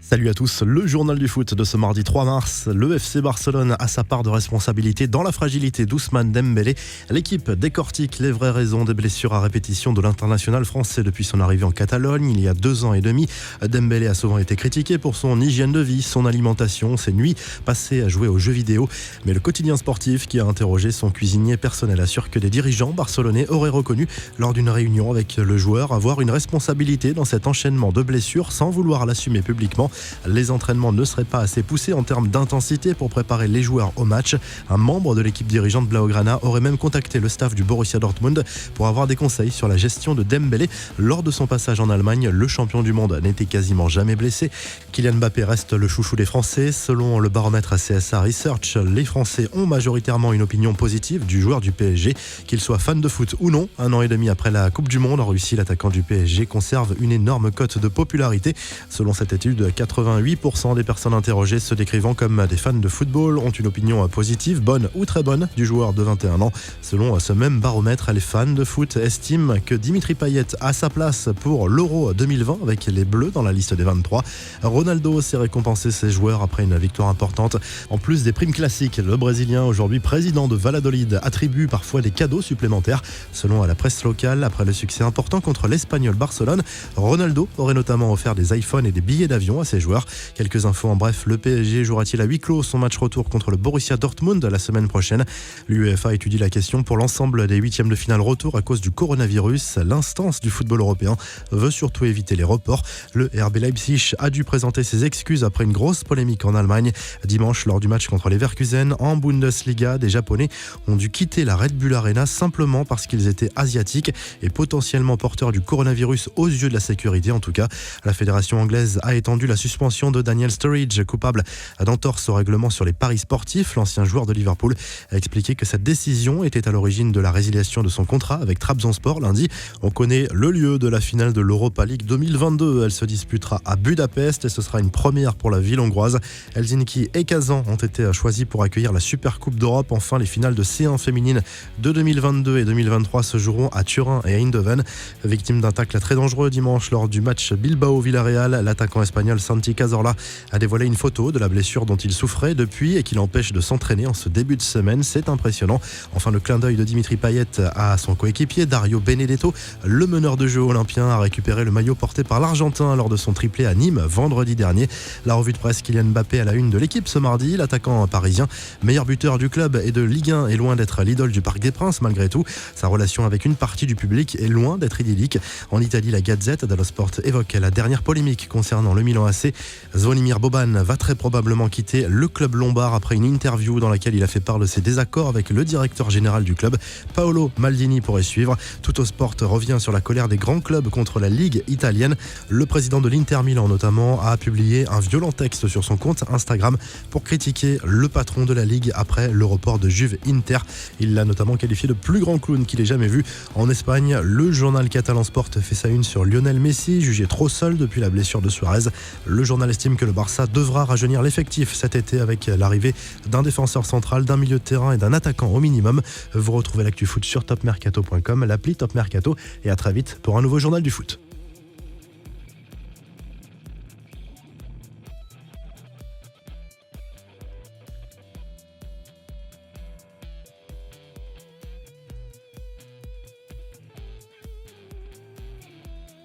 Salut à tous, le journal du foot de ce mardi 3 mars. Le FC Barcelone a sa part de responsabilité dans la fragilité d'Ousmane Dembélé. L'équipe décortique les vraies raisons des blessures à répétition de l'international français depuis son arrivée en Catalogne il y a 2 ans et demi. Dembélé a souvent été critiqué pour son hygiène de vie, son alimentation, ses nuits passées à jouer aux jeux vidéo. Mais le quotidien sportif qui a interrogé son cuisinier personnel assure que des dirigeants barcelonais auraient reconnu lors d'une réunion avec le joueur avoir une responsabilité dans cet enchaînement de blessures sans vouloir l'assumer publiquement. Les entraînements ne seraient pas assez poussés en termes d'intensité pour préparer les joueurs au match. Un membre de l'équipe dirigeante Blaugrana aurait même contacté le staff du Borussia Dortmund pour avoir des conseils sur la gestion de Dembélé. Lors de son passage en Allemagne, le champion du monde n'était quasiment jamais blessé. Kylian Mbappé reste le chouchou des Français. Selon le baromètre CSA Research, les Français ont majoritairement une opinion positive du joueur du PSG. Qu'il soit fan de foot ou non, 1 an et demi après la Coupe du Monde en Russie, l'attaquant du PSG conserve une énorme cote de popularité. Selon cette étude, 88% des personnes interrogées se décrivant comme des fans de football ont une opinion positive, bonne ou très bonne, du joueur de 21 ans. Selon ce même baromètre, les fans de foot estiment que Dimitri Payet a sa place pour l'Euro 2020 avec les Bleus dans la liste des 23. Ronaldo s'est récompensé ses joueurs après une victoire importante. En plus des primes classiques, le Brésilien, aujourd'hui président de Valladolid, attribue parfois des cadeaux supplémentaires. Selon la presse locale, après le succès important contre l'Espagnol Barcelone, Ronaldo aurait notamment offert des iPhones et des billets d'avion à ses joueurs. Quelques infos en bref, le PSG jouera-t-il à huis clos son match retour contre le Borussia Dortmund la semaine prochaine? L'UEFA étudie la question pour l'ensemble des huitièmes de finale retour à cause du coronavirus. L'instance du football européen veut surtout éviter les reports. Le RB Leipzig a dû présenter ses excuses après une grosse polémique en Allemagne. Dimanche, lors du match contre les Leverkusen en Bundesliga, des Japonais ont dû quitter la Red Bull Arena simplement parce qu'ils étaient asiatiques et potentiellement porteurs du coronavirus aux yeux de la sécurité en tout cas. La fédération anglaise a étendu la suspension de Daniel Sturridge, coupable d'entorse au règlement sur les paris sportifs. L'ancien joueur de Liverpool a expliqué que cette décision était à l'origine de la résiliation de son contrat avec Trabzonspor lundi. On connaît le lieu de la finale de l'Europa League 2022. Elle se disputera à Budapest et ce sera une première pour la ville hongroise. Helsinki et Kazan ont été choisis pour accueillir la Super Coupe d'Europe. Enfin, les finales de C1 féminine de 2022 et 2023 se joueront à Turin et à Eindhoven. Victime d'un tacle très dangereux dimanche lors du match Bilbao-Villarreal, l'attaquant espagnol Santi Cazorla a dévoilé une photo de la blessure dont il souffrait depuis et qui l'empêche de s'entraîner en ce début de semaine. C'est impressionnant. Enfin, le clin d'œil de Dimitri Payet à son coéquipier Dario Benedetto. Le meneur de jeu olympien a récupéré le maillot porté par l'Argentin lors de son triplé à Nîmes vendredi dernier. La revue de presse, Kylian Mbappé à la une de l'équipe ce mardi. L'attaquant parisien, meilleur buteur du club et de Ligue 1, est loin d'être l'idole du Parc des Princes malgré tout. Sa relation avec une partie du public est loin d'être idyllique. En Italie, la Gazette dello Sport évoque la dernière polémique concernant le Milan AC. Zvonimir Boban va très probablement quitter le club lombard après une interview dans laquelle il a fait part de ses désaccords avec le directeur général du club. Paolo Maldini pourrait suivre. Tuttosport revient sur la colère des grands clubs contre la Ligue italienne. Le président de l'Inter Milan notamment a publié un violent texte sur son compte Instagram pour critiquer le patron de la Ligue après le report de Juve Inter. Il l'a notamment qualifié de plus grand clown qu'il ait jamais vu. En Espagne, le journal catalan Sport fait sa une sur Lionel Messi, jugé trop seul depuis la blessure de Suarez. Le journal estime que le Barça devra rajeunir l'effectif cet été avec l'arrivée d'un défenseur central, d'un milieu de terrain et d'un attaquant au minimum. Vous retrouvez l'actu foot sur topmercato.com, l'appli Top Mercato, et à très vite pour un nouveau journal du foot.